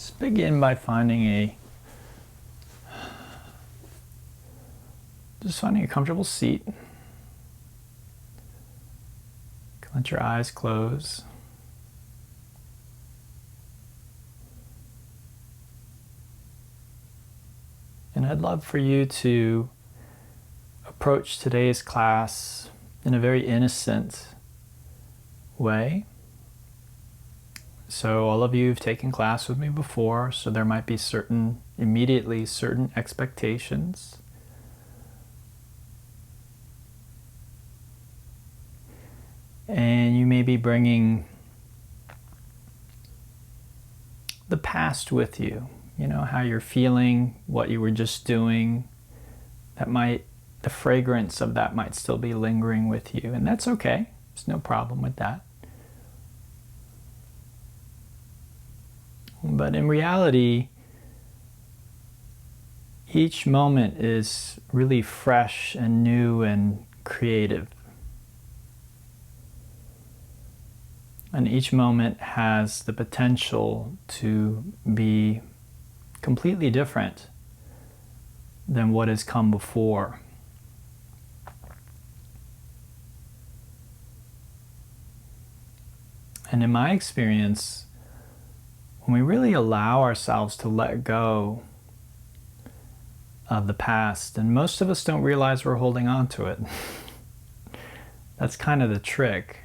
Just begin by finding a comfortable seat. Let your eyes close. And I'd love for you to approach today's class in a very innocent way. So all of you have taken class with me before, so there might be immediately certain expectations. And you may be bringing the past with you. You know, how you're feeling, what you were just doing. The fragrance of that might still be lingering with you. And that's okay. There's no problem with that. But in reality, each moment is really fresh and new and creative. And each moment has the potential to be completely different than what has come before. And in my experience, when we really allow ourselves to let go of the past, and most of us don't realize we're holding on to it. That's kind of the trick.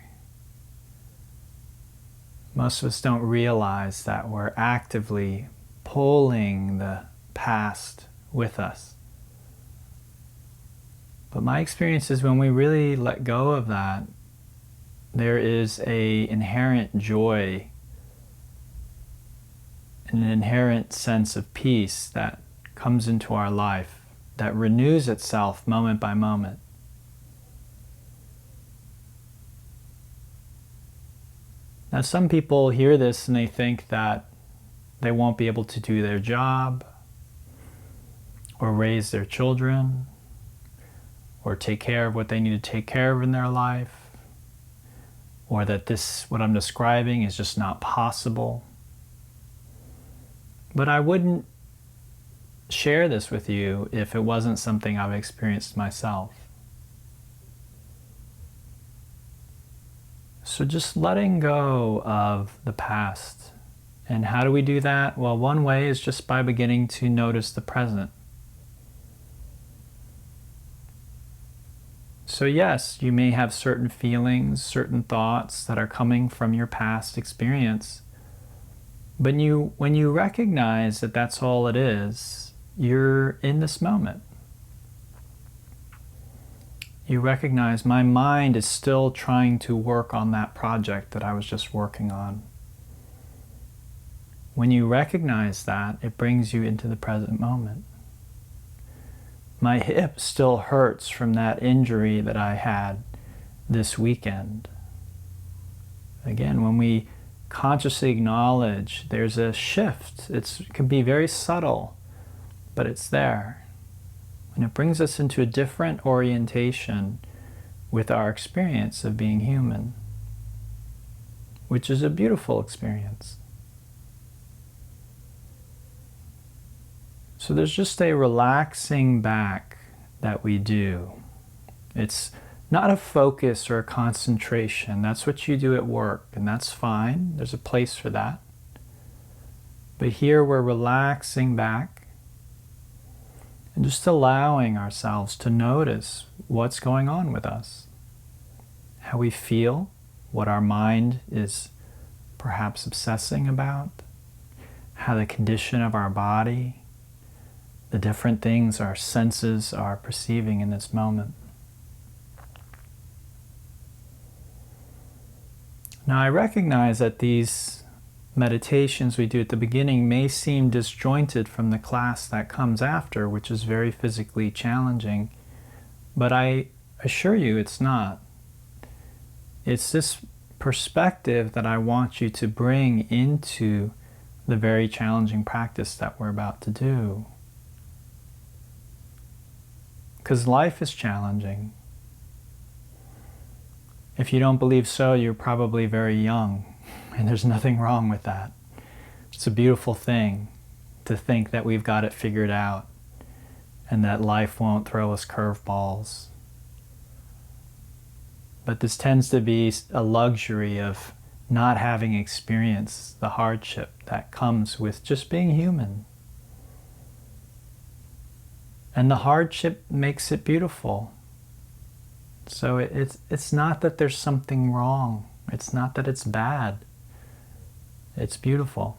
Most of us don't realize that we're actively pulling the past with us. But my experience is when we really let go of that, there is an inherent joy, an inherent sense of peace that comes into our life, that renews itself moment by moment. Now, some people hear this and they think that they won't be able to do their job, or raise their children, or take care of what they need to take care of in their life, or that what I'm describing is just not possible. But I wouldn't share this with you if it wasn't something I've experienced myself. So just letting go of the past. And how do we do that? Well, one way is just by beginning to notice the present. So yes, you may have certain feelings, certain thoughts that are coming from your past experience. But when you recognize that that's all it is, you're in this moment. You recognize my mind is still trying to work on that project that I was just working on. When you recognize that, it brings you into the present moment. My hip still hurts from that injury that I had this weekend. Again, when we consciously acknowledge there's a shift, it can be very subtle, but it's there. And it brings us into a different orientation with our experience of being human, which is a beautiful experience. So there's just a relaxing back that we do. It's not a focus or a concentration. That's what you do at work, and that's fine. There's a place for that. But here we're relaxing back and just allowing ourselves to notice what's going on with us, how we feel, what our mind is perhaps obsessing about, how the condition of our body, the different things our senses are perceiving in this moment. Now, I recognize that these meditations we do at the beginning may seem disjointed from the class that comes after, which is very physically challenging, but I assure you it's not. It's this perspective that I want you to bring into the very challenging practice that we're about to do. Because life is challenging. If you don't believe so, you're probably very young, and there's nothing wrong with that. It's a beautiful thing to think that we've got it figured out and that life won't throw us curveballs. But this tends to be a luxury of not having experienced the hardship that comes with just being human. And the hardship makes it beautiful. So it's not that there's something wrong. It's not that it's bad. It's beautiful.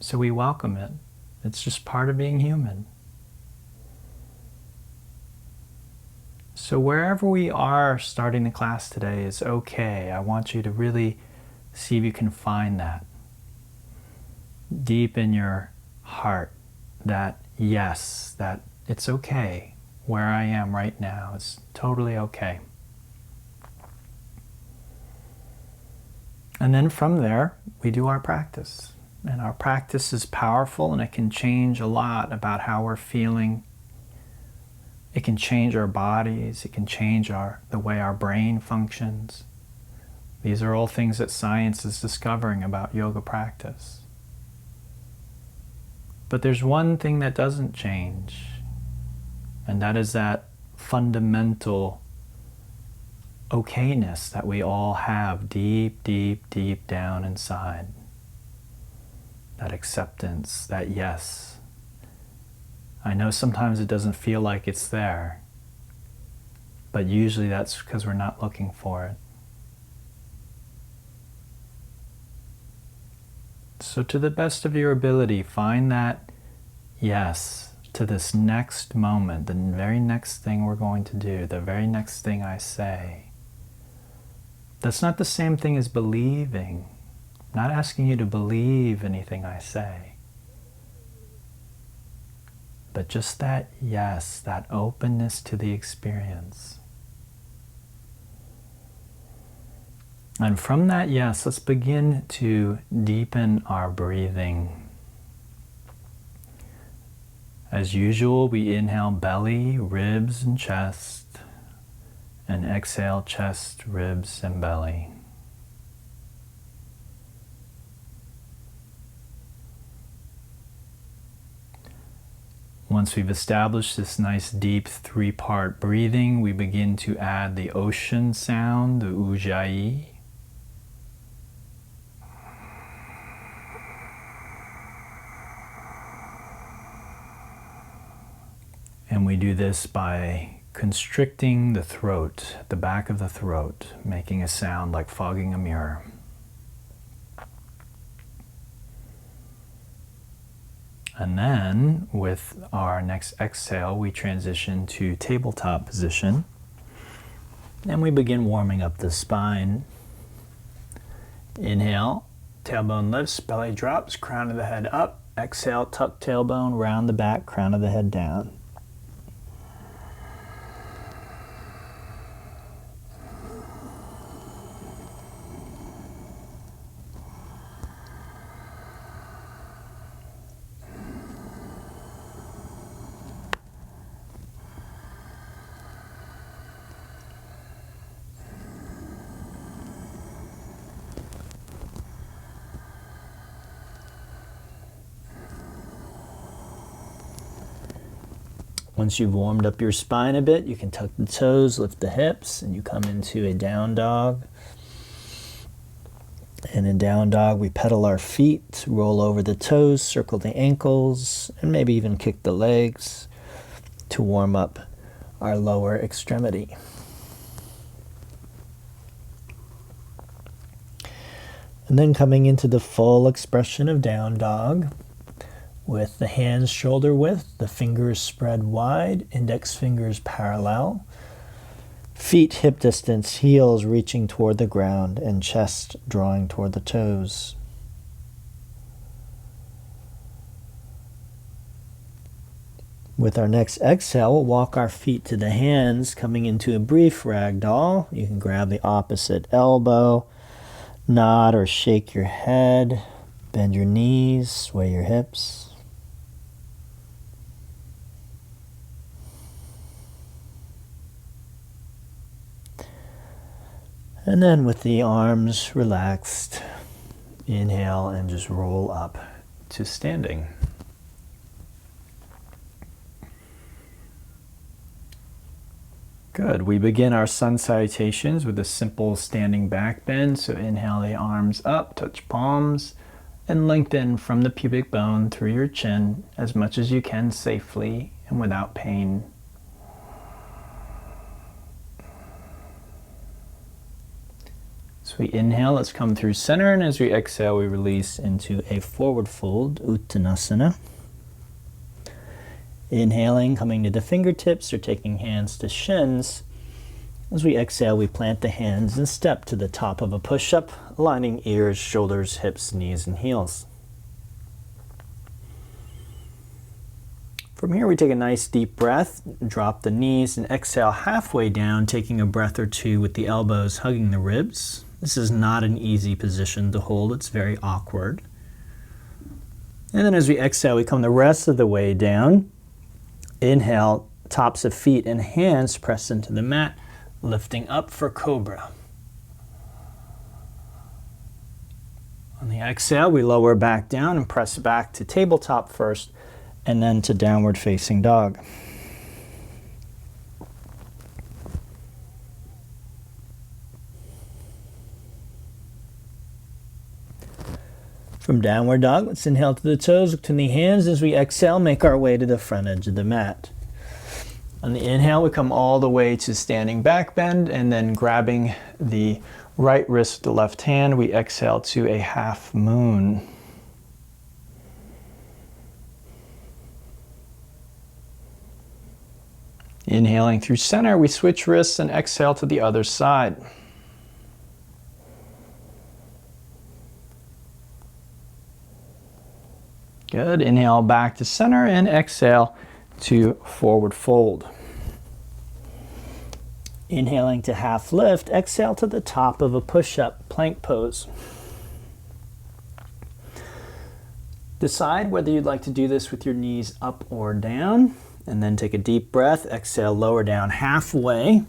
So we welcome it. It's just part of being human. So wherever we are starting the class today is okay. I want you to really see if you can find that deep in your heart, that yes, that it's okay. Where I am right now is totally okay. And then from there, we do our practice. And our practice is powerful, and it can change a lot about how we're feeling. It can change our bodies. It can change the way our brain functions. These are all things that science is discovering about yoga practice. But there's one thing that doesn't change, and that is that fundamental okayness that we all have deep, deep, deep down inside. That acceptance, that yes. I know sometimes it doesn't feel like it's there, but usually that's because we're not looking for it. So to the best of your ability, find that yes to this next moment, the very next thing we're going to do, the very next thing I say. That's not the same thing as believing. I'm not asking you to believe anything I say. But just that yes, that openness to the experience. And from that yes, let's begin to deepen our breathing. As usual, we inhale belly, ribs, and chest, and exhale chest, ribs, and belly. Once we've established this nice deep three-part breathing, we begin to add the ocean sound, the ujjayi. And we do this by constricting the throat, the back of the throat, making a sound like fogging a mirror. And then, with our next exhale, we transition to tabletop position. And we begin warming up the spine. Inhale, tailbone lifts, belly drops, crown of the head up. Exhale, tuck tailbone, round the back, crown of the head down. Once you've warmed up your spine a bit, you can tuck the toes, lift the hips, and you come into a down dog. And in down dog, we pedal our feet, roll over the toes, circle the ankles, and maybe even kick the legs to warm up our lower extremity. And then coming into the full expression of down dog, with the hands shoulder width, the fingers spread wide, index fingers parallel, feet hip distance, heels reaching toward the ground, and chest drawing toward the toes. With our next exhale, we'll walk our feet to the hands, coming into a brief ragdoll. You can grab the opposite elbow, nod or shake your head, bend your knees, sway your hips. And then with the arms relaxed, inhale and just roll up to standing. Good. We begin our sun salutations with a simple standing back bend. So inhale the arms up, touch palms, and lengthen from the pubic bone through your chin as much as you can safely and without pain. So we inhale, let's come through center, and as we exhale, we release into a forward fold, Uttanasana. Inhaling, coming to the fingertips or taking hands to shins. As we exhale, we plant the hands and step to the top of a push-up, aligning ears, shoulders, hips, knees, and heels. From here, we take a nice deep breath, drop the knees, and exhale halfway down, taking a breath or two with the elbows hugging the ribs. This is not an easy position to hold. It's very awkward. And then as we exhale, we come the rest of the way down. Inhale, tops of feet and hands press into the mat, lifting up for Cobra. On the exhale, we lower back down and press back to tabletop first, and then to downward facing dog. From downward dog, let's inhale to the toes, look to the hands. As we exhale, make our way to the front edge of the mat. On the inhale, we come all the way to standing back bend, and then grabbing the right wrist with the left hand, we exhale to a half moon. Inhaling through center, we switch wrists and exhale to the other side. Good. Inhale back to center and exhale to forward fold. Inhaling to half lift, exhale to the top of a push-up plank pose. Decide whether you'd like to do this with your knees up or down, and then take a deep breath. Exhale, lower down halfway.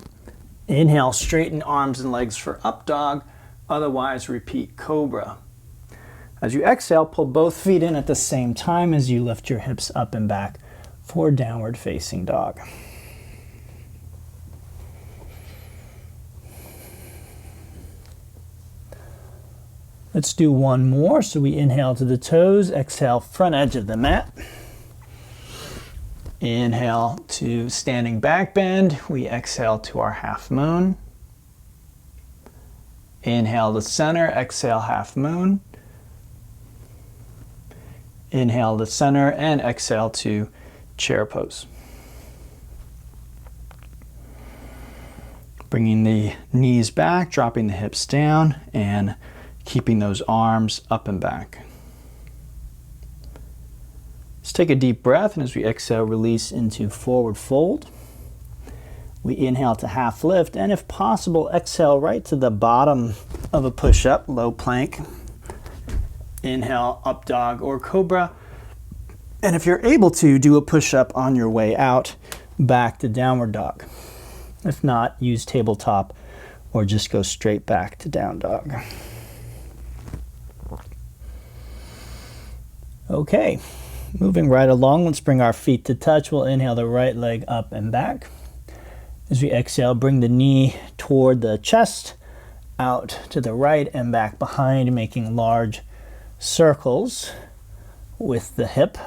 Inhale, straighten arms and legs for up dog. Otherwise, repeat Cobra. As you exhale, pull both feet in at the same time as you lift your hips up and back for downward facing dog. Let's do one more. So we inhale to the toes, exhale front edge of the mat. Inhale to standing back bend. We exhale to our half moon. Inhale to center, exhale half moon. Inhale to center and exhale to chair pose. Bringing the knees back, dropping the hips down, and keeping those arms up and back. Let's take a deep breath, and as we exhale, release into forward fold. We inhale to half lift, and if possible, exhale right to the bottom of a push-up, low plank. Inhale, up dog or Cobra. And if you're able to, do a push-up on your way out, back to downward dog. If not, use tabletop or just go straight back to down dog. Okay, moving right along, let's bring our feet to touch. We'll inhale the right leg up and back. As we exhale, bring the knee toward the chest, out to the right and back behind, making large circles with the hip,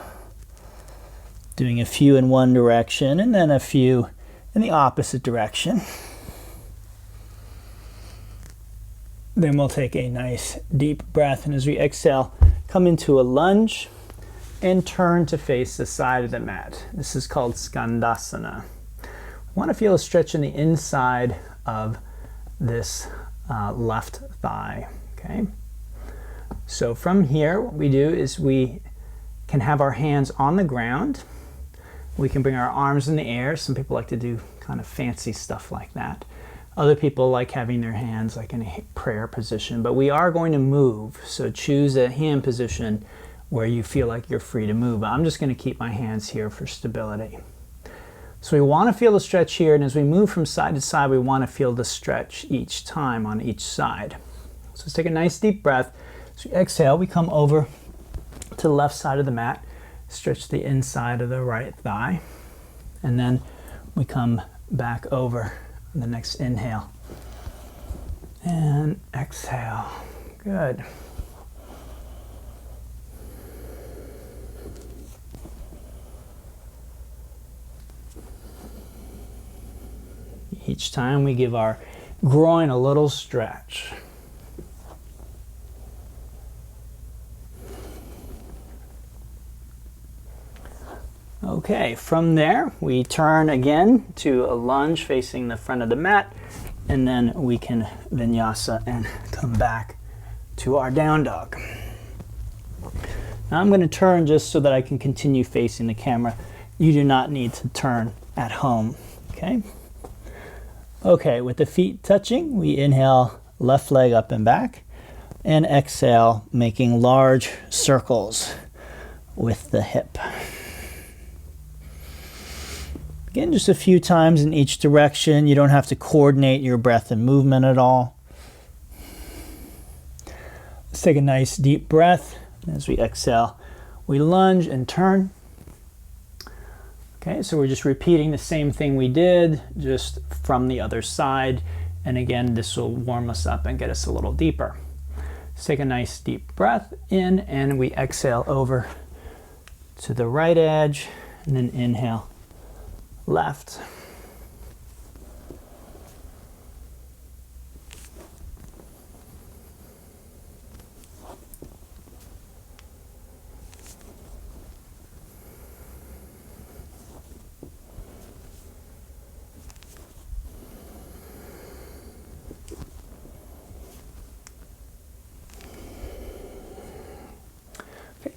doing a few in one direction and then a few in the opposite direction. Then we'll take a nice deep breath, and as we exhale, come into a lunge and turn to face the side of the mat. This is called Skandasana. We want to feel a stretch in the inside of this left thigh. Okay. So from here, what we do is we can have our hands on the ground. We can bring our arms in the air. Some people like to do kind of fancy stuff like that. Other people like having their hands like in a prayer position, but we are going to move. So choose a hand position where you feel like you're free to move. I'm just going to keep my hands here for stability. So we want to feel the stretch here, and as we move from side to side, we want to feel the stretch each time on each side. So let's take a nice deep breath. So we exhale, we come over to to the left side of the mat, stretch the inside of the right thigh, and then we come back over on the next inhale. And exhale. Good. Each time we give our groin a little stretch. Okay, from there we turn again to a lunge facing the front of the mat, and then we can vinyasa and come back to our down dog. Now I'm going to turn just so that I can continue facing the camera. You do not need to turn at home, okay? Okay, with the feet touching, we inhale left leg up and back, and exhale, making large circles with the hip. Again, just a few times in each direction. You don't have to coordinate your breath and movement at all. Let's take a nice deep breath. As we exhale, we lunge and turn. Okay, so we're just repeating the same thing we did, just from the other side. And again, this will warm us up and get us a little deeper. Let's take a nice deep breath in, and we exhale over to the right edge, and then inhale left.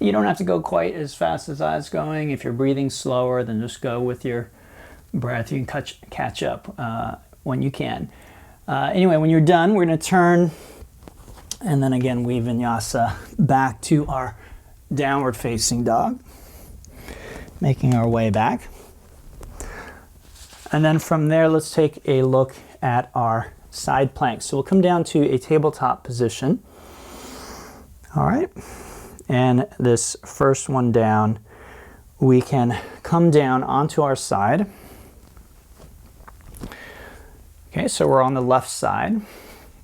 You don't have to go quite as fast as I was going. If you're breathing slower, then just go with your breath. You can catch up when you can. Anyway, when you're done, we're going to turn, and then again we vinyasa back to our downward facing dog, making our way back. And then from there, let's take a look at our side plank. So we'll come down to a tabletop position. All right. And this first one down, we can come down onto our side. Okay, so we're on the left side.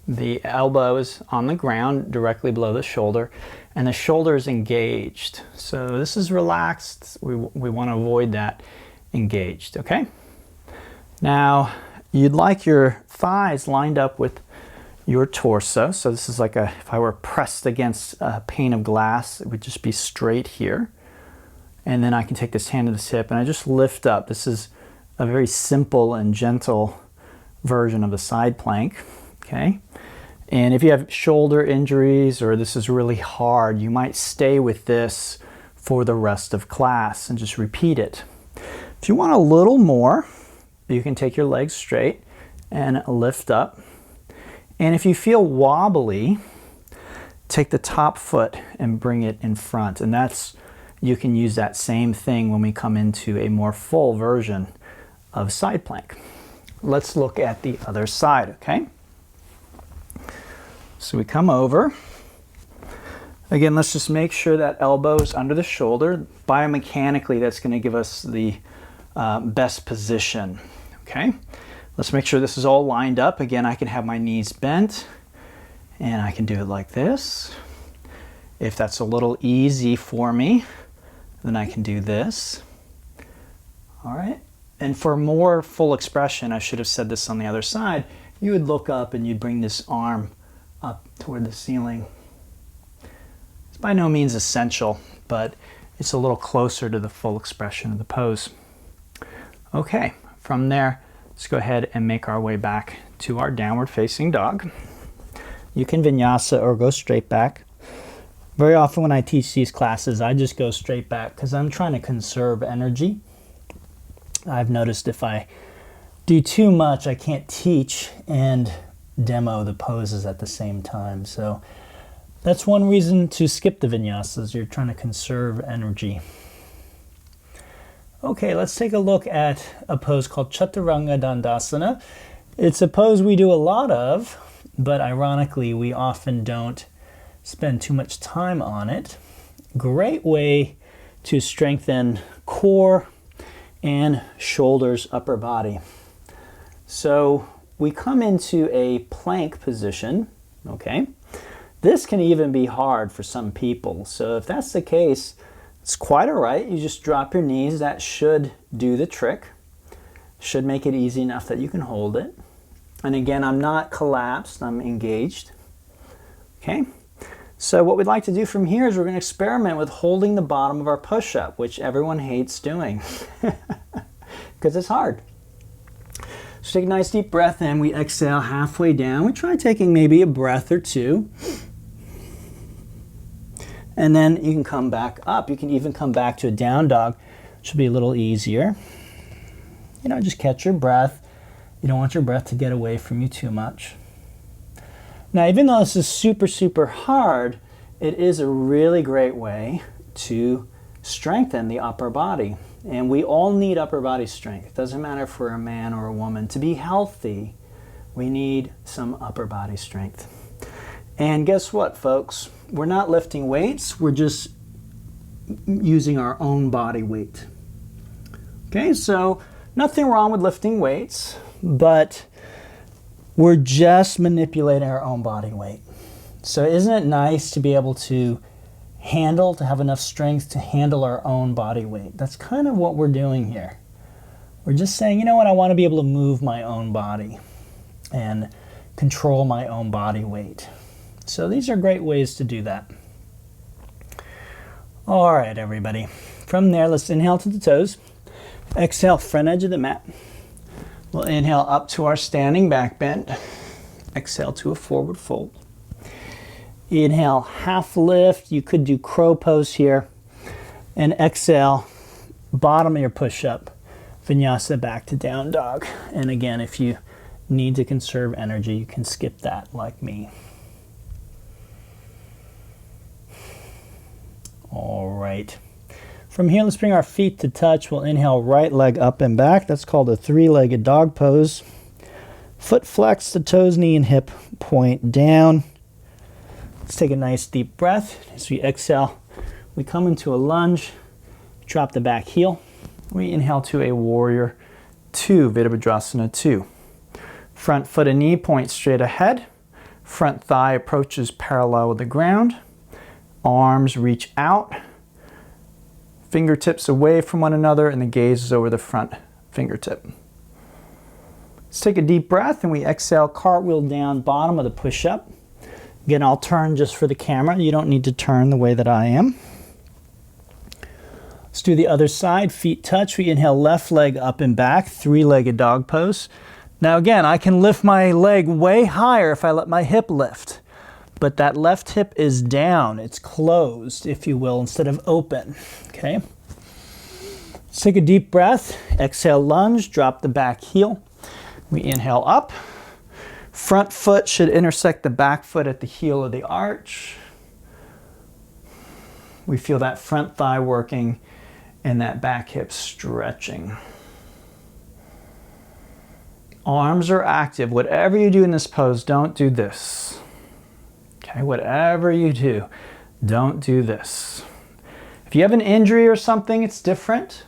The elbow is on the ground directly below the shoulder, and the shoulder is engaged. So this is relaxed. We want to avoid that engaged, okay? Now, you'd like your thighs lined up with your torso. So this is like if I were pressed against a pane of glass, it would just be straight here. And then I can take this hand to this hip and I just lift up. This is a very simple and gentle version of the side plank, okay? And if you have shoulder injuries or this is really hard, you might stay with this for the rest of class and just repeat it. If you want a little more, you can take your legs straight and lift up. And if you feel wobbly, take the top foot and bring it in front. And you can use that same thing when we come into a more full version of side plank. Let's look at the other side, okay? So we come over. Again, let's just make sure that elbow is under the shoulder. Biomechanically, that's going to give us the best position, okay? Let's make sure this is all lined up. Again, I can have my knees bent and I can do it like this. If that's a little easy for me, then I can do this. All right. And for more full expression, I should have said this on the other side, you would look up and you'd bring this arm up toward the ceiling. It's by no means essential, but it's a little closer to the full expression of the pose. Okay, from there, let's go ahead and make our way back to our downward facing dog. You can vinyasa or go straight back. Very often when I teach these classes, I just go straight back because I'm trying to conserve energy. I've noticed if I do too much, I can't teach and demo the poses at the same time. So that's one reason to skip the vinyasas. You're trying to conserve energy. Okay, let's take a look at a pose called Chaturanga Dandasana. It's a pose we do a lot of, but ironically, we often don't spend too much time on it great way to strengthen core and shoulders, upper body. So we come into a plank position, okay? This can even be hard for some people. So if that's the case, it's quite all right. You just drop your knees. That should do the trick. Should make it easy enough that you can hold it. And again, I'm not collapsed, I'm engaged. Okay? So what we'd like to do from here is we're going to experiment with holding the bottom of our push-up, which everyone hates doing because it's hard. So take a nice deep breath in. We exhale halfway down. We try taking maybe a breath or two. And then you can come back up. You can even come back to a down dog, which will be a little easier. You know, just catch your breath. You don't want your breath to get away from you too much. Now, even though this is super, super hard, it is a really great way to strengthen the upper body. And we all need upper body strength. It doesn't matter if we're a man or a woman. To be healthy, we need some upper body strength. And guess what, folks? We're not lifting weights. We're just using our own body weight. Okay, so nothing wrong with lifting weights, but we're just manipulating our own body weight. So isn't it nice to be able to have enough strength to handle our own body weight? That's kind of what we're doing here. We're just saying, you know what, I want to be able to move my own body and control my own body weight. So these are great ways to do that. All right, everybody. From there, let's inhale to the toes. Exhale, front edge of the mat. We'll inhale up to our standing back bend. Exhale to a forward fold. Inhale, half lift. You could do crow pose here. And exhale, bottom of your push-up. Vinyasa back to down dog. And again, if you need to conserve energy, you can skip that like me. All right. From here, let's bring our feet to touch. We'll inhale, right leg up and back. That's called a three-legged dog pose. Foot flex, the toes, knee, and hip point down. Let's take a nice deep breath. As we exhale, we come into a lunge, drop the back heel. We inhale to a warrior two, Virabhadrasana 2. Front foot and knee point straight ahead. Front thigh approaches parallel with the ground. Arms reach out. Fingertips away from one another, and the gaze is over the front fingertip. Let's take a deep breath, and we exhale, cartwheel down, bottom of the push-up. Again, I'll turn just for the camera. You don't need to turn the way that I am. Let's do the other side, feet touch. We inhale, left leg up and back, three-legged dog pose. Now again, I can lift my leg way higher if I let my hip lift. But that left hip is down. It's closed, if you will, instead of open. Okay? Let's take a deep breath. Exhale, lunge, drop the back heel. We inhale up. Front foot should intersect the back foot at the heel of the arch. We feel that front thigh working and that back hip stretching. Arms are active. Whatever you do in this pose, don't do this. Okay, whatever you do, don't do this. If you have an injury or something, it's different.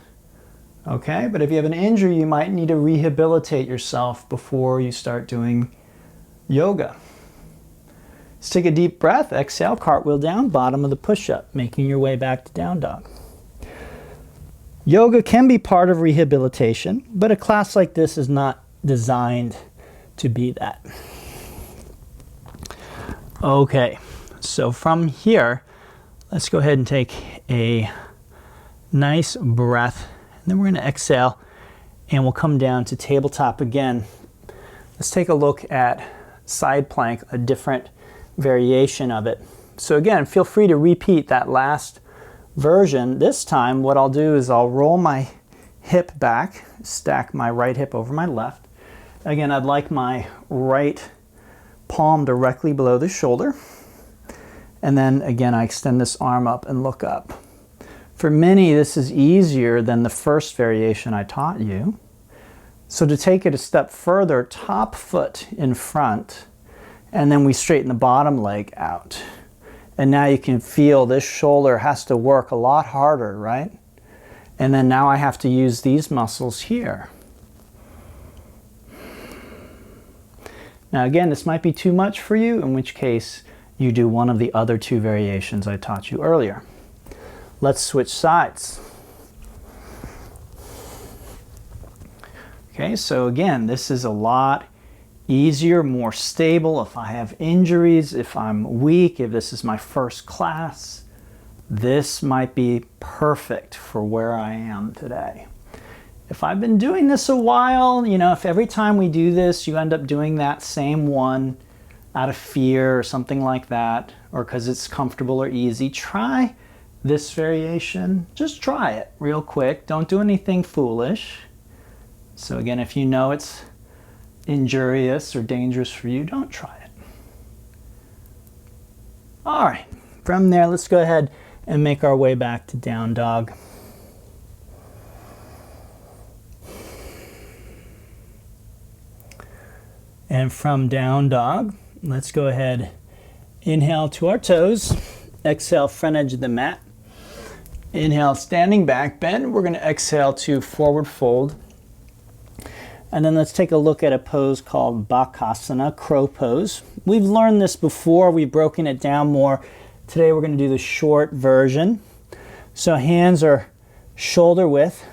Okay, but if you have an injury, you might need to rehabilitate yourself before you start doing yoga. Let's take a deep breath. Exhale, cartwheel down, bottom of the push-up, making your way back to down dog. Yoga can be part of rehabilitation, but a class like this is not designed to be that. Okay, so from here, let's go ahead and take a nice breath, and then we're going to exhale, and we'll come down to tabletop again. Let's take a look at side plank, a different variation of it. So again, feel free to repeat that last version. This time, what I'll do is I'll roll my hip back, stack my right hip over my left. Again, I'd like my right palm directly below the shoulder. And then again, I extend this arm up and look up. For many, this is easier than the first variation I taught you. So to take it a step further, top foot in front, and then we straighten the bottom leg out. And now you can feel this shoulder has to work a lot harder, right? And then now I have to use these muscles here. Now again, this might be too much for you, in which case you do one of the other two variations I taught you earlier. Let's switch sides. Okay, so again, this is a lot easier, more stable. If I have injuries, if I'm weak, if this is my first class, this might be perfect for where I am today. If I've been doing this a while, you know, if every time we do this, you end up doing that same one out of fear or something like that, or because it's comfortable or easy, try this variation. Just try it real quick. Don't do anything foolish. So again, if you know it's injurious or dangerous for you, don't try it. All right, from there, let's go ahead and make our way back to down dog. And from down dog, let's go ahead, inhale to our toes, exhale front edge of the mat. Inhale, standing back bend. We're going to exhale to forward fold. And then let's take a look at a pose called Bakasana, crow pose. We've learned this before, we've broken it down more. Today we're going to do the short version. So hands are shoulder width,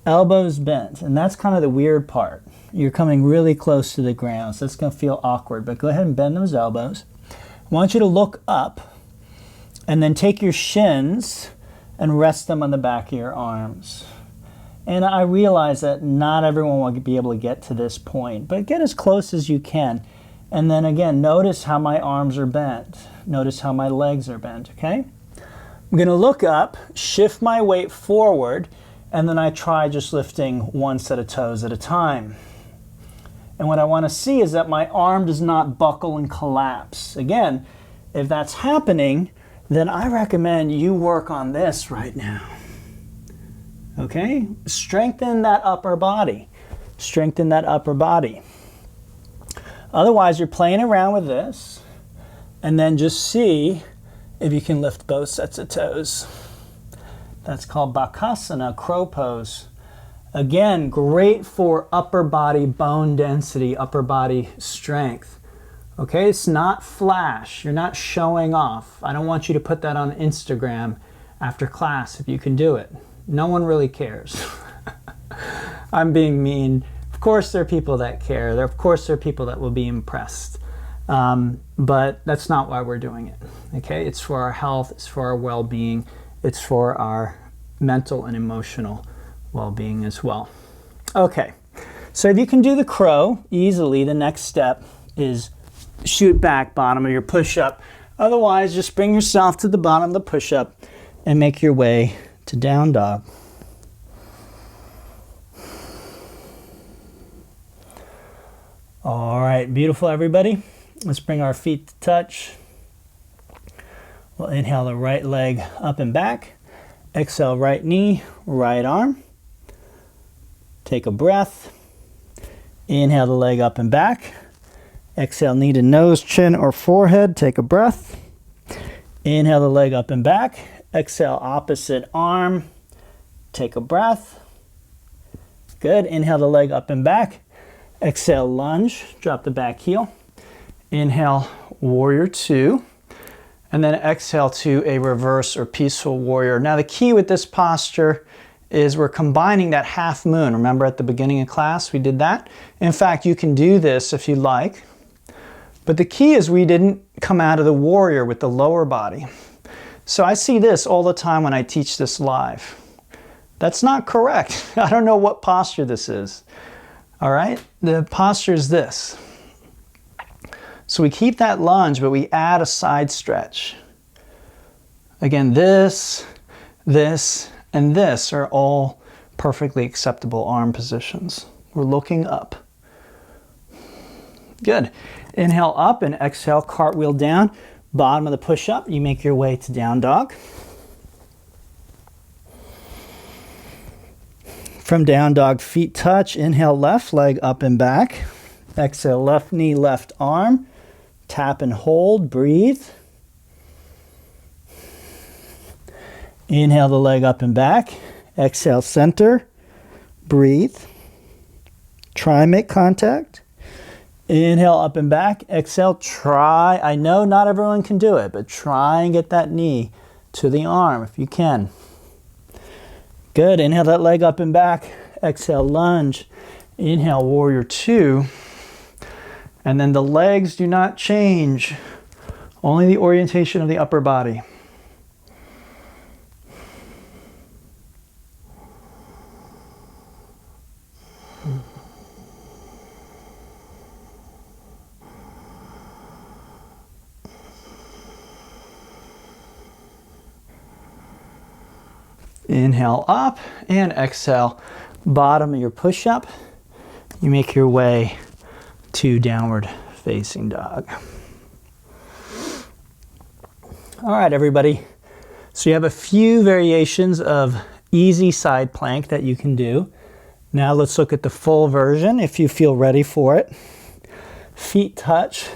elbows bent, and that's kind of the weird part. You're coming really close to the ground, so it's going to feel awkward, but go ahead and bend those elbows. I want you to look up and then take your shins and rest them on the back of your arms. And I realize that not everyone will be able to get to this point, but get as close as you can. And then again, notice how my arms are bent. Notice how my legs are bent, okay? I'm going to look up, shift my weight forward, and then I try just lifting one set of toes at a time. And what I want to see is that my arm does not buckle and collapse. Again, if that's happening, then I recommend you work on this right now. Okay? Strengthen that upper body. Strengthen that upper body. Otherwise, you're playing around with this, and then just see if you can lift both sets of toes. That's called Bakasana, crow pose. Again, great for upper body bone density, upper body strength. Okay, it's not flash. You're not showing off. I don't want you to put that on Instagram after class if you can do it. No one really cares. I'm being mean. Of course there are people that care. Of course there are people that will be impressed. But that's not why we're doing it. Okay, it's for our health, it's for our well-being, it's for our mental and emotional well-being as well. Okay, so if you can do the crow easily, the next step is shoot back bottom of your push-up. Otherwise, just bring yourself to the bottom of the push-up and make your way to down dog. All right, beautiful everybody. Let's bring our feet to touch. We'll inhale the right leg up and back. Exhale, right knee, right arm. Take a breath. Inhale the leg up and back. Exhale, knee to nose, chin, or forehead. Take a breath. Inhale the leg up and back. Exhale, opposite arm. Take a breath. Good. Inhale the leg up and back. Exhale, lunge. Drop the back heel. Inhale, warrior two. And then exhale to a reverse or peaceful warrior. Now the key with this posture is we're combining that half moon. Remember at the beginning of class we did that? In fact, you can do this if you like. But the key is we didn't come out of the warrior with the lower body. So I see this all the time when I teach this live. That's not correct. I don't know what posture this is. All right? The posture is this. So we keep that lunge, but we add a side stretch. Again, this, and this are all perfectly acceptable arm positions. We're looking up. Good. Inhale up and exhale, cartwheel down. Bottom of the push-up, you make your way to down dog. From down dog, feet touch. Inhale, left leg up and back. Exhale, left knee, left arm. Tap and hold, breathe. Inhale the leg up and back. Exhale, center. Breathe. Try and make contact. Inhale up and back. Exhale, try. I know not everyone can do it, but try and get that knee to the arm if you can. Good. Inhale that leg up and back. Exhale, lunge. Inhale, warrior two. And then the legs do not change. Only the orientation of the upper body. Inhale up and exhale, bottom of your push-up. You make your way to downward facing dog. All right, everybody. So you have a few variations of easy side plank that you can do. Now let's look at the full version if you feel ready for it. Feet touch,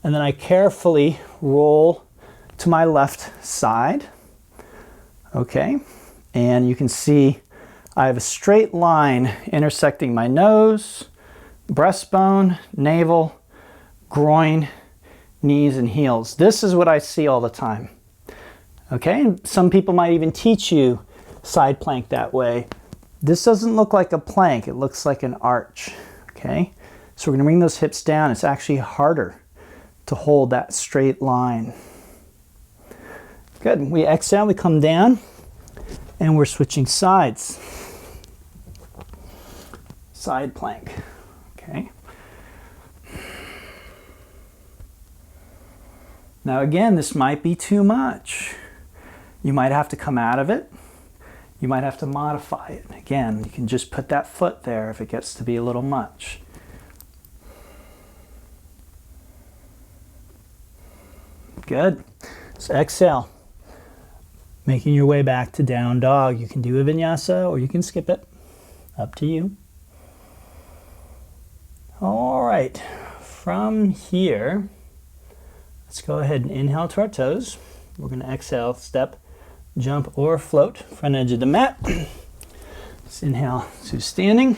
and then I carefully roll to my left side. Okay. And you can see I have a straight line intersecting my nose, breastbone, navel, groin, knees, and heels. This is what I see all the time. Okay, and some people might even teach you side plank that way. This doesn't look like a plank, it looks like an arch. Okay, so we're gonna bring those hips down. It's actually harder to hold that straight line. Good, we exhale, we come down. And we're switching sides. Side plank, okay? Now again, this might be too much. You might have to come out of it. You might have to modify it. Again, you can just put that foot there if it gets to be a little much. Good, so exhale. Making your way back to down dog. You can do a vinyasa or you can skip it. Up to you. All right, from here, let's go ahead and inhale to our toes. We're gonna exhale, step, jump, or float, front edge of the mat. Let's inhale to standing.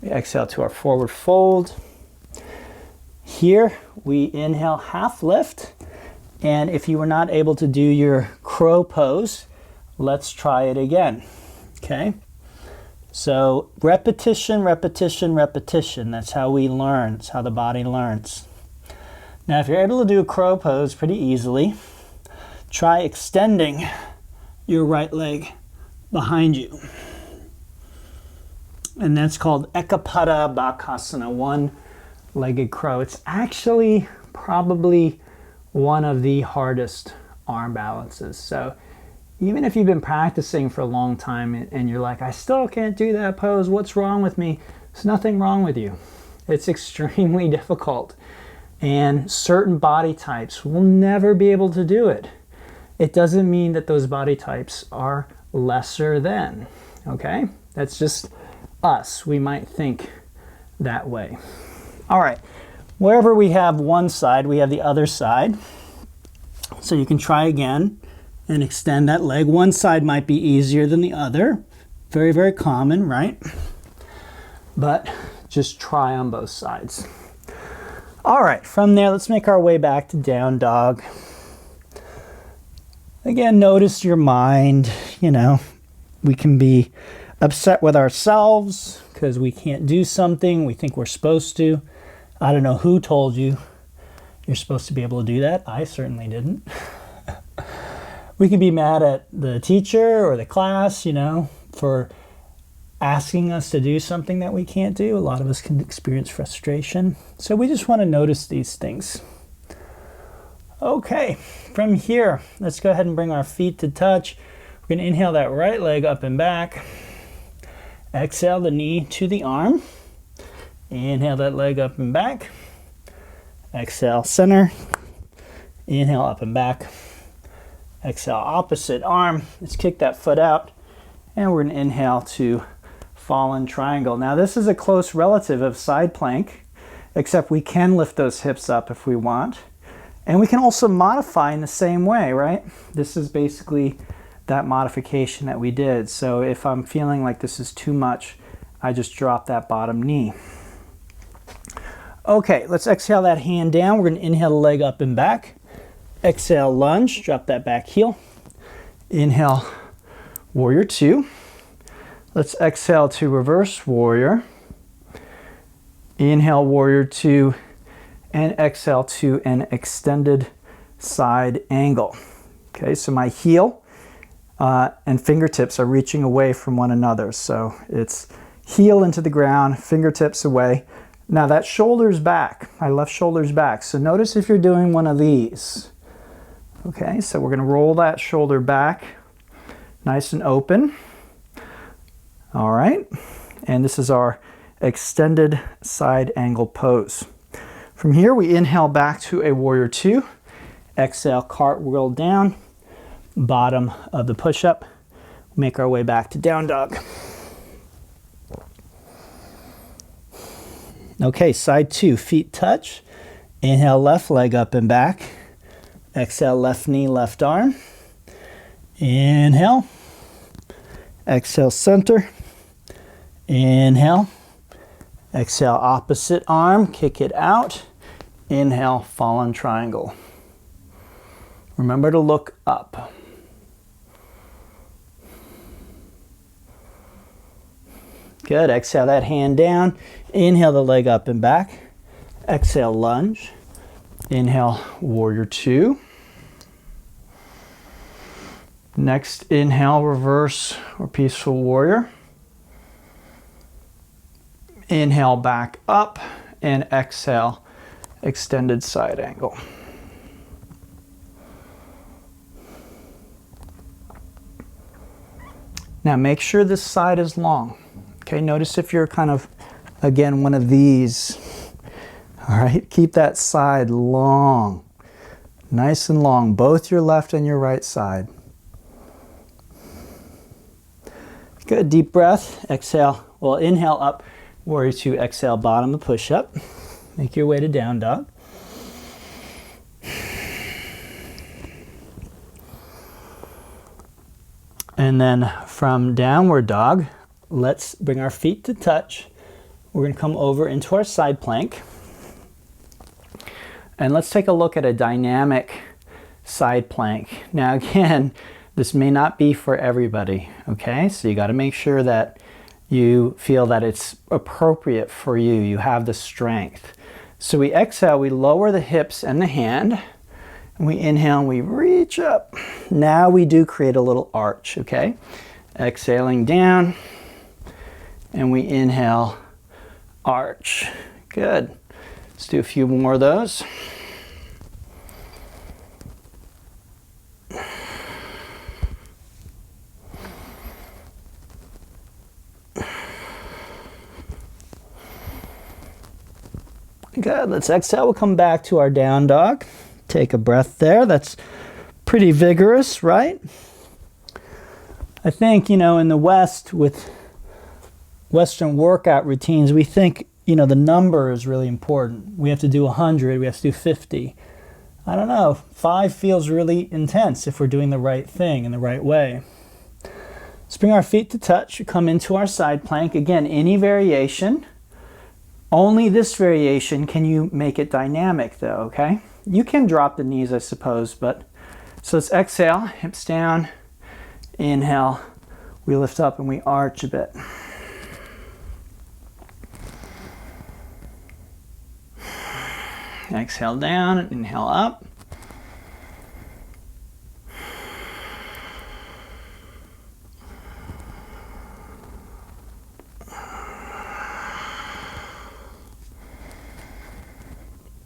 We exhale to our forward fold. Here, we inhale, half lift. And if you were not able to do your crow pose, let's try it again, okay? So repetition, repetition, repetition. That's how we learn. That's how the body learns. Now, if you're able to do a crow pose pretty easily, try extending your right leg behind you. And that's called Ekapada Bakasana, one-legged crow. It's actually probably one of the hardest arm balances. So even if you've been practicing for a long time and you're like, I still can't do that pose, what's wrong with me? There's nothing wrong with you. It's extremely difficult. And certain body types will never be able to do it. It doesn't mean that those body types are lesser than, okay? That's just us. We might think that way. All right. Wherever we have one side, we have the other side. So you can try again and extend that leg. One side might be easier than the other. Very, very common, right? But just try on both sides. All right, from there, let's make our way back to down dog. Again, notice your mind. You know, we can be upset with ourselves because we can't do something we think we're supposed to. I don't know who told you you're supposed to be able to do that. I certainly didn't. We can be mad at the teacher or the class, you know, for asking us to do something that we can't do. A lot of us can experience frustration. So we just want to notice these things. Okay, from here, let's go ahead and bring our feet to touch. We're going to inhale that right leg up and back. Exhale the knee to the arm. Inhale that leg up and back. Exhale, center. Inhale up and back. Exhale, opposite arm. Let's kick that foot out. And we're going to inhale to fallen triangle. Now this is a close relative of side plank, except we can lift those hips up if we want. And we can also modify in the same way, right? This is basically that modification that we did. So if I'm feeling like this is too much, I just drop that bottom knee. Okay, let's exhale that hand down. We're going to inhale the leg up and back. Exhale, lunge, drop that back heel. Inhale, warrior two. Let's exhale to reverse warrior. Inhale, warrior two, and exhale to an extended side angle. Okay, so my heel and fingertips are reaching away from one another. So it's heel into the ground, fingertips away. Now that shoulder's back, my left shoulder's back. So notice if you're doing one of these. Okay, so we're gonna roll that shoulder back, nice and open. All right, and this is our extended side angle pose. From here, we inhale back to a warrior two. Exhale, cartwheel down, bottom of the push-up. Make our way back to down dog. Okay, side two, feet touch. Inhale, left leg up and back. Exhale, left knee, left arm. Inhale. Exhale, center. Inhale. Exhale, opposite arm, kick it out. Inhale, fallen triangle. Remember to look up. Good, exhale that hand down. Inhale the leg up and back. Exhale, lunge. Inhale, warrior two. Next, inhale, reverse or peaceful warrior. Inhale back up and exhale, extended side angle. Now make sure this side is long. Okay, notice if you're kind of, again, one of these. All right, keep that side long, nice and long, both your left and your right side. Good, deep breath, exhale, well, inhale up, warrior two, exhale, bottom of push-up. Make your way to down dog. And then from downward dog, let's bring our feet to touch. We're going to come over into our side plank. And let's take a look at a dynamic side plank. Now again, this may not be for everybody, okay? So you got to make sure that you feel that it's appropriate for you. You have the strength. So we exhale, we lower the hips and the hand. And we inhale and we reach up. Now we do create a little arch, okay? Exhaling down. And we inhale, arch. Good. Let's do a few more of those. Good, let's exhale. We'll come back to our down dog. Take a breath there. That's pretty vigorous, right? I think, you know, in the West with Western workout routines, we think, you know, the number is really important. We have to do 100, we have to do 50. I don't know, 5 feels really intense if we're doing the right thing in the right way. Let's bring our feet to touch. We come into our side plank. Again, any variation. Only this variation can you make it dynamic though, okay? You can drop the knees, I suppose, but so let's exhale, hips down, inhale, we lift up and we arch a bit. Exhale down, inhale up.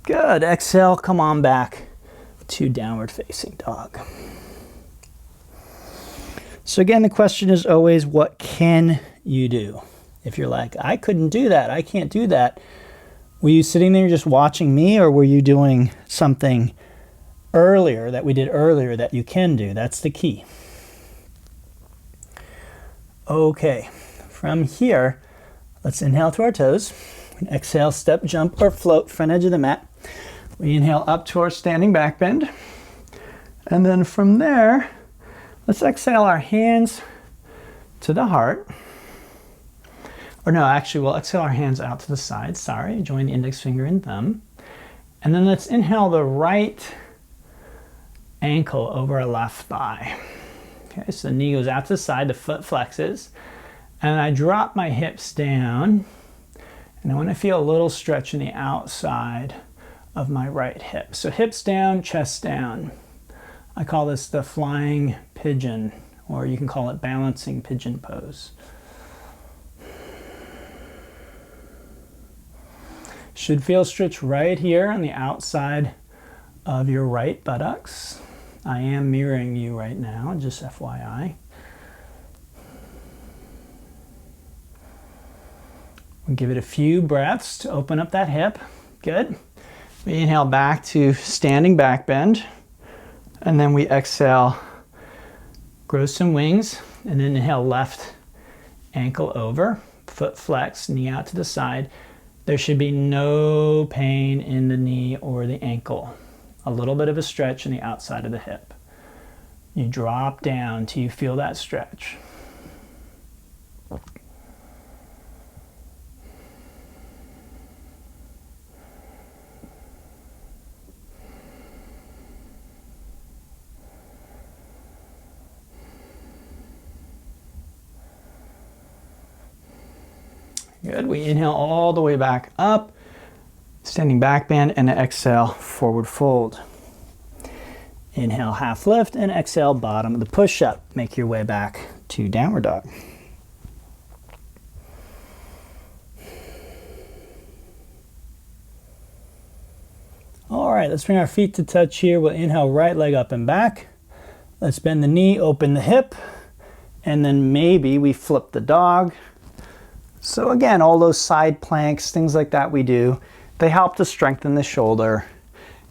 Good, exhale, come on back to downward facing dog. So again, the question is always, what can you do? If you're like, I couldn't do that, I can't do that. Were you sitting there just watching me, or were you doing something earlier that we did earlier that you can do? That's the key. Okay, from here, let's inhale to our toes. Exhale, step, jump, or float, front edge of the mat. We inhale up to our standing back bend. And then from there, Let's exhale our hands to the heart. Or no, actually, we'll exhale our hands out to the side. Sorry, join the index finger and thumb. And then let's inhale the right ankle over our left thigh. Okay, so the knee goes out to the side, the foot flexes, and I drop my hips down, and I want to feel a little stretch in the outside of my right hip. So hips down, chest down. I call this the flying pigeon, or you can call it balancing pigeon pose. Should feel stretch right here on the outside of your right buttocks. I am mirroring you right now, just FYI. We'll give it a few breaths to open up that hip. Good. We inhale back to standing back bend. And then we exhale, grow some wings, and then inhale left ankle over, foot flex, knee out to the side. There should be no pain in the knee or the ankle. A little bit of a stretch in the outside of the hip. You drop down till you feel that stretch. Good. We inhale all the way back up, standing back bend, and exhale, forward fold. Inhale, half lift, and exhale, bottom of the push-up. Make your way back to downward dog. All right, let's bring our feet to touch here. We'll inhale, right leg up and back. Let's bend the knee, open the hip, and then maybe we flip the dog. So again, all those side planks, things like that we do, they help to strengthen the shoulder,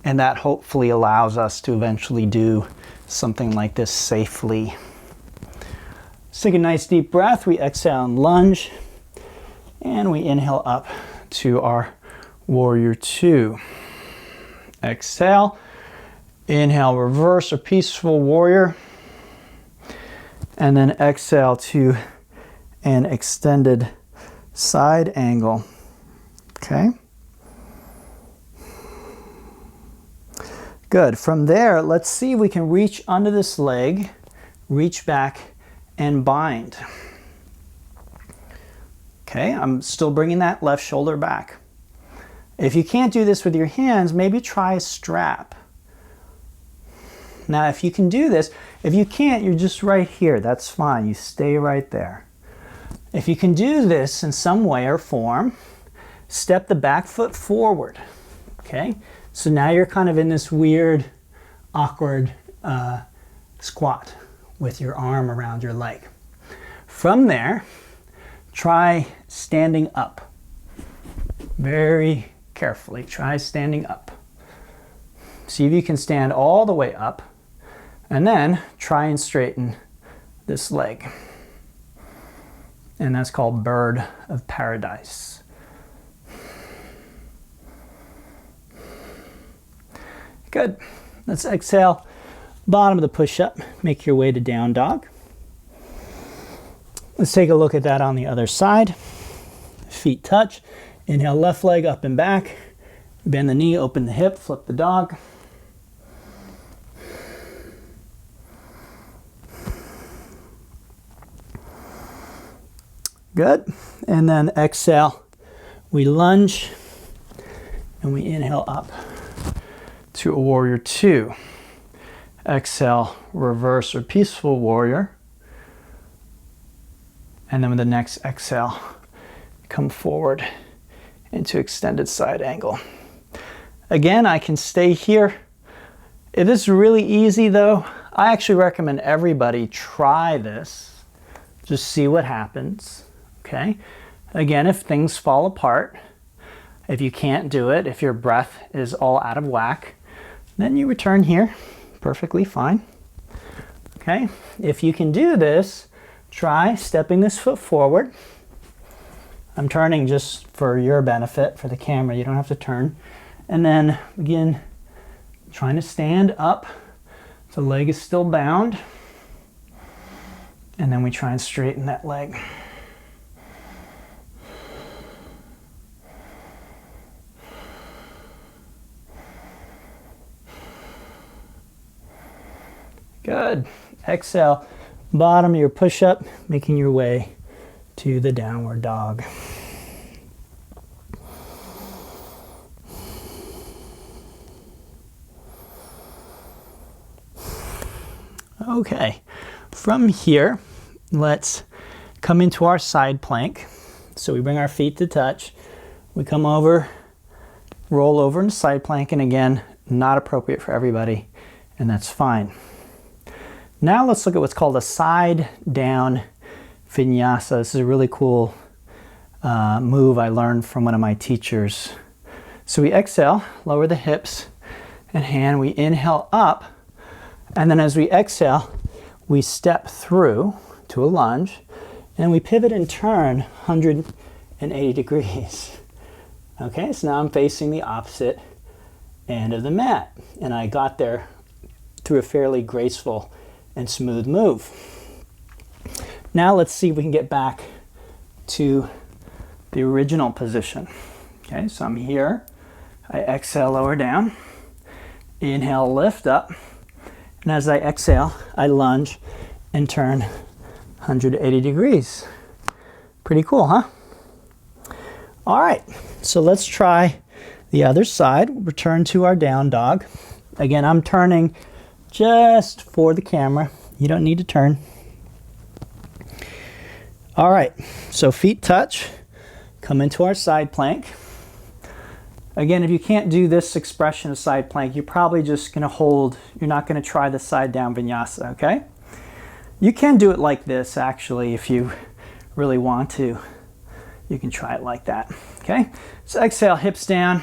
and that hopefully allows us to eventually do something like this safely. Let's take a nice deep breath. We exhale and lunge, and we inhale up to our warrior two. Exhale, inhale, reverse or peaceful warrior, and then exhale to an extended side angle. Okay. Good. From there, let's see if we can reach under this leg, reach back and bind. Okay, I'm still bringing that left shoulder back. If you can't do this with your hands, maybe try a strap. Now, if you can do this, if you can't, you're just right here. That's fine. You stay right there. If you can do this in some way or form, step the back foot forward. Okay, so now you're kind of in this weird, awkward squat with your arm around your leg. From there, try standing up. Very carefully, try standing up. See if you can stand all the way up, and then try and straighten this leg. And that's called bird of paradise. Good. Let's exhale, bottom of the push-up. Make your way to down dog. Let's take a look at that on the other side. Feet touch. Inhale, left leg up and back. Bend the knee, open the hip, flip the dog. Good. And then exhale, we lunge, and we inhale up to a warrior two. Exhale, reverse or peaceful warrior. And then with the next exhale, come forward into extended side angle. Again, I can stay here. If this is really easy though, I actually recommend everybody try this. Just see what happens. Okay, again, if things fall apart, if you can't do it, if your breath is all out of whack, then you return here, perfectly fine. Okay, if you can do this, try stepping this foot forward. I'm turning just for your benefit, for the camera, you don't have to turn. And then again, trying to stand up, the leg is still bound. And then we try and straighten that leg. Good. Exhale, bottom of your push-up, making your way to the downward dog. Okay, from here, let's come into our side plank. So we bring our feet to touch. We come over, roll over into side plank, and again, not appropriate for everybody, and that's fine. Now let's look at what's called a side down Vinyasa. This is a really cool move I learned from one of my teachers. So we exhale, lower the hips and hand, we inhale up, and then as we exhale, we step through to a lunge, and we pivot and turn 180 degrees. Okay, so now I'm facing the opposite end of the mat, and I got there through a fairly graceful and smooth move. Now let's see if we can get back to the original position. Okay, so I'm here, I exhale, lower down, inhale, lift up, and as I exhale, I lunge and turn 180 degrees. Pretty cool, huh? All right, so let's try the other side. We'll return to our down dog. Again, I'm turning just for the camera. You don't need to turn. All right, so feet touch, come into our side plank. Again, if you can't do this expression of side plank, you're probably just gonna hold, you're not gonna try the side down vinyasa, okay? You can do it like this, actually, if you really want to. You can try it like that, okay? So exhale, hips down,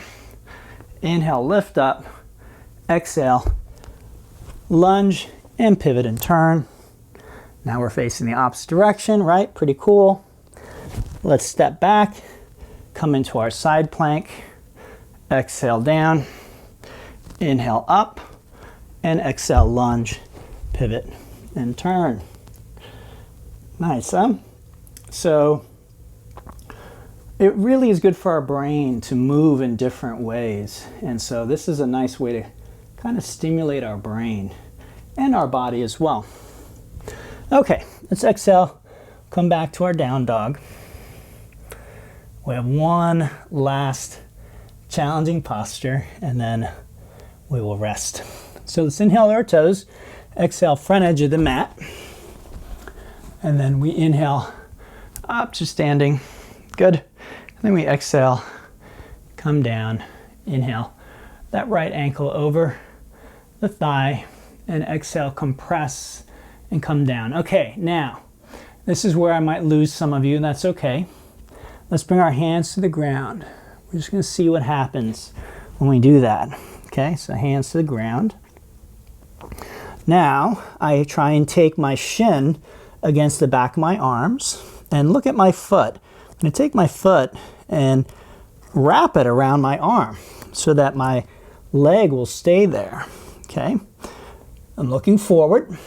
inhale, lift up, exhale, lunge, and pivot and turn. Now we're facing the opposite direction, right? Pretty cool. Let's step back, come into our side plank, exhale down, inhale up, and exhale, lunge, pivot, and turn. Nice, huh? So it really is good for our brain to move in different ways. And so this is a nice way to kind of stimulate our brain and our body as well. Okay, let's exhale, come back to our down dog. We have one last challenging posture, and then we will rest. So let's inhale our toes, exhale front edge of the mat, and then we inhale up to standing. Good. And then we exhale, come down, inhale that right ankle over the thigh, and exhale, compress and come down. Okay, now this is where I might lose some of you, and that's okay. Let's bring our hands to the ground. We're just going to see what happens when we do that. Okay, so hands to the ground. Now I try and take my shin against the back of my arms and look at my foot. I'm going to take my foot and wrap it around my arm so that my leg will stay there. Okay, I'm looking forward.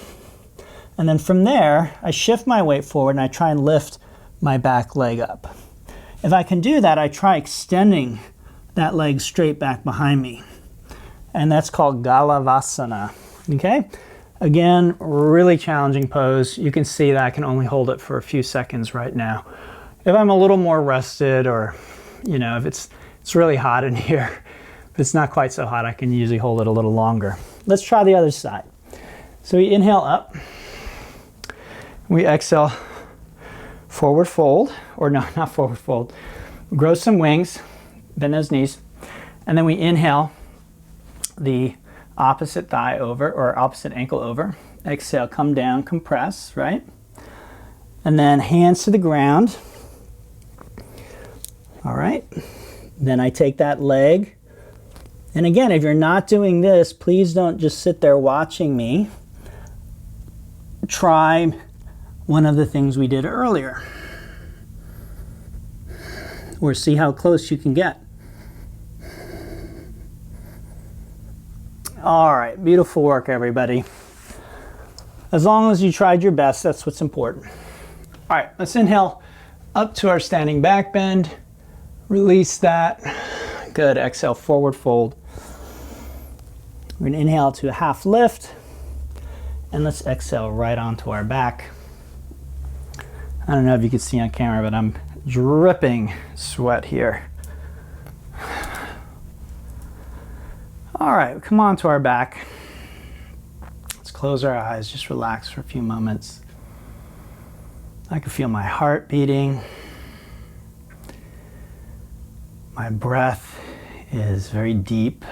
And then from there, I shift my weight forward and I try and lift my back leg up. If I can do that, I try extending that leg straight back behind me. And that's called Galavasana, okay? Again, really challenging pose. You can see that I can only hold it for a few seconds right now. If I'm a little more rested, or, you know, if it's really hot in here, if it's not quite so hot, I can usually hold it a little longer. Let's try the other side. So we inhale up. We exhale, forward fold, or no, not forward fold. Grow some wings, bend those knees, and then we inhale the opposite thigh over, or opposite ankle over. Exhale, come down, compress, right? And then hands to the ground. All right. Then I take that leg. And again, if you're not doing this, please don't just sit there watching me. Try one of the things we did earlier, or see how close you can get. All right, beautiful work, everybody. As long as you tried your best, that's what's important. All right, let's inhale up to our standing back bend. Release that. Good. Exhale, forward fold. We're gonna inhale to a half lift, and let's exhale right onto our back. I don't know if you can see on camera, but I'm dripping sweat here. All right, come on to our back. Let's close our eyes, just relax for a few moments. I can feel my heart beating. My breath is very deep.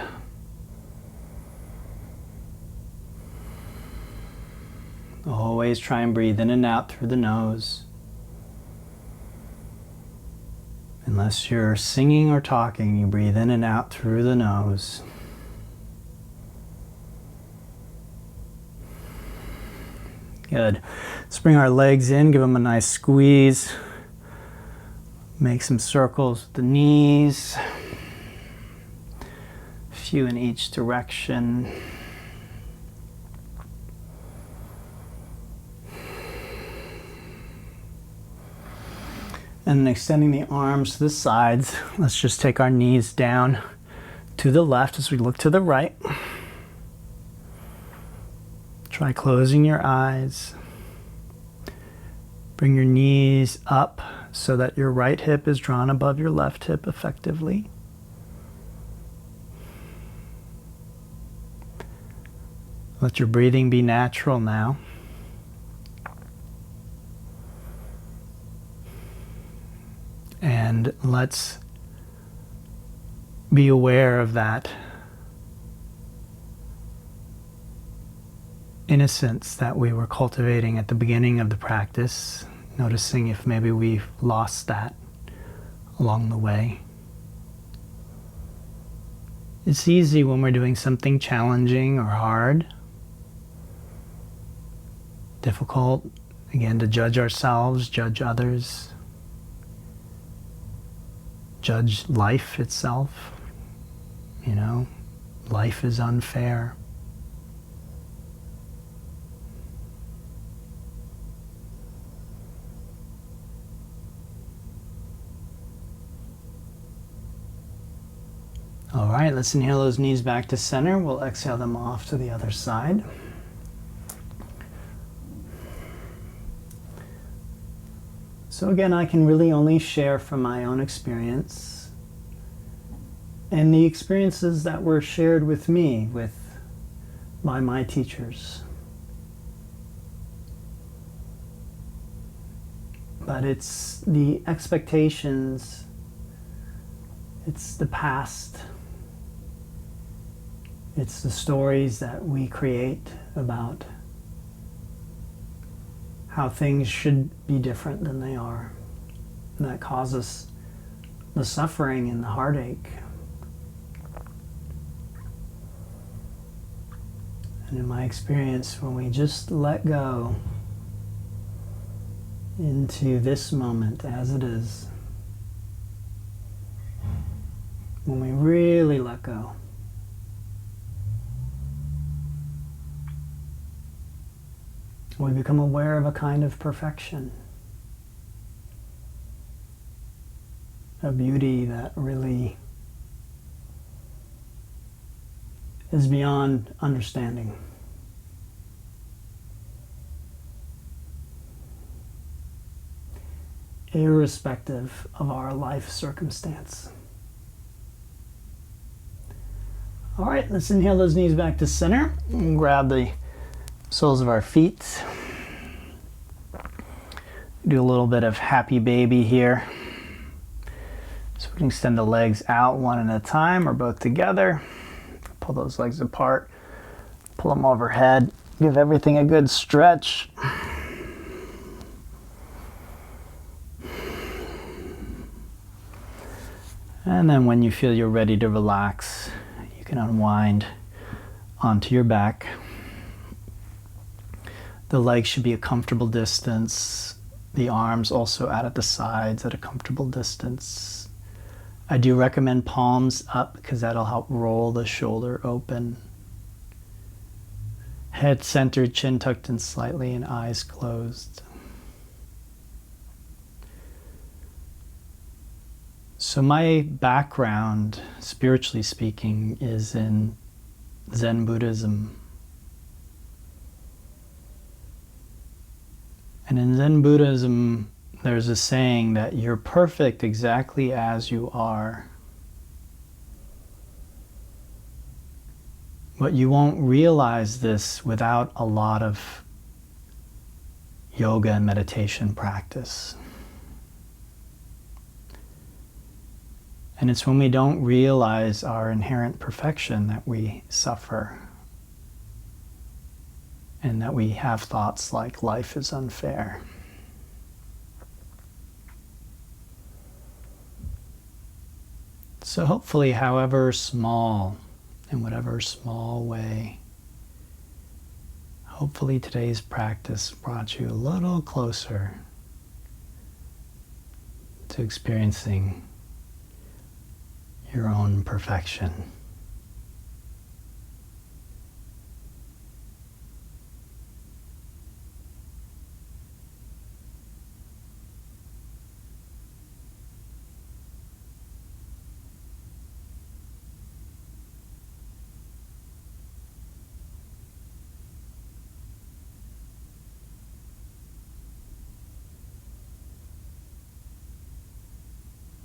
Always try and breathe in and out through the nose. Unless you're singing or talking, you breathe in and out through the nose. Good. Let's bring our legs in, give them a nice squeeze. Make some circles with the knees. A few in each direction. And then extending the arms to the sides. Let's just take our knees down to the left as we look to the right. Try closing your eyes. Bring your knees up so that your right hip is drawn above your left hip effectively. Let your breathing be natural now. And let's be aware of that innocence that we were cultivating at the beginning of the practice, noticing if maybe we've lost that along the way. It's easy when we're doing something challenging or hard, difficult, again, to judge ourselves, judge others, judge life itself. You know, life is unfair. All right, let's inhale those knees back to center. We'll exhale them off to the other side. So again, I can really only share from my own experience and the experiences that were shared with me by my teachers. But it's the expectations, it's the past, it's the stories that we create about how things should be different than they are, and that causes the suffering and the heartache. And in my experience, when we just let go into this moment as it is, when we really let go, we become aware of a kind of perfection, a beauty that really is beyond understanding. Irrespective of our life circumstance. All right, let's inhale those knees back to center and grab the soles of our feet. Do a little bit of happy baby here. So we can extend the legs out one at a time or both together. Pull those legs apart, pull them overhead, give everything a good stretch. And then when you feel you're ready to relax, you can unwind onto your back. The legs should be a comfortable distance. The arms also out at the sides at a comfortable distance. I do recommend palms up because that'll help roll the shoulder open. Head centered, chin tucked in slightly, and eyes closed. So my background, spiritually speaking, is in Zen Buddhism. And in Zen Buddhism, there's a saying that you're perfect exactly as you are. But you won't realize this without a lot of yoga and meditation practice. And it's when we don't realize our inherent perfection that we suffer. And that we have thoughts like life is unfair. So hopefully, however small, in whatever small way, hopefully today's practice brought you a little closer to experiencing your own perfection.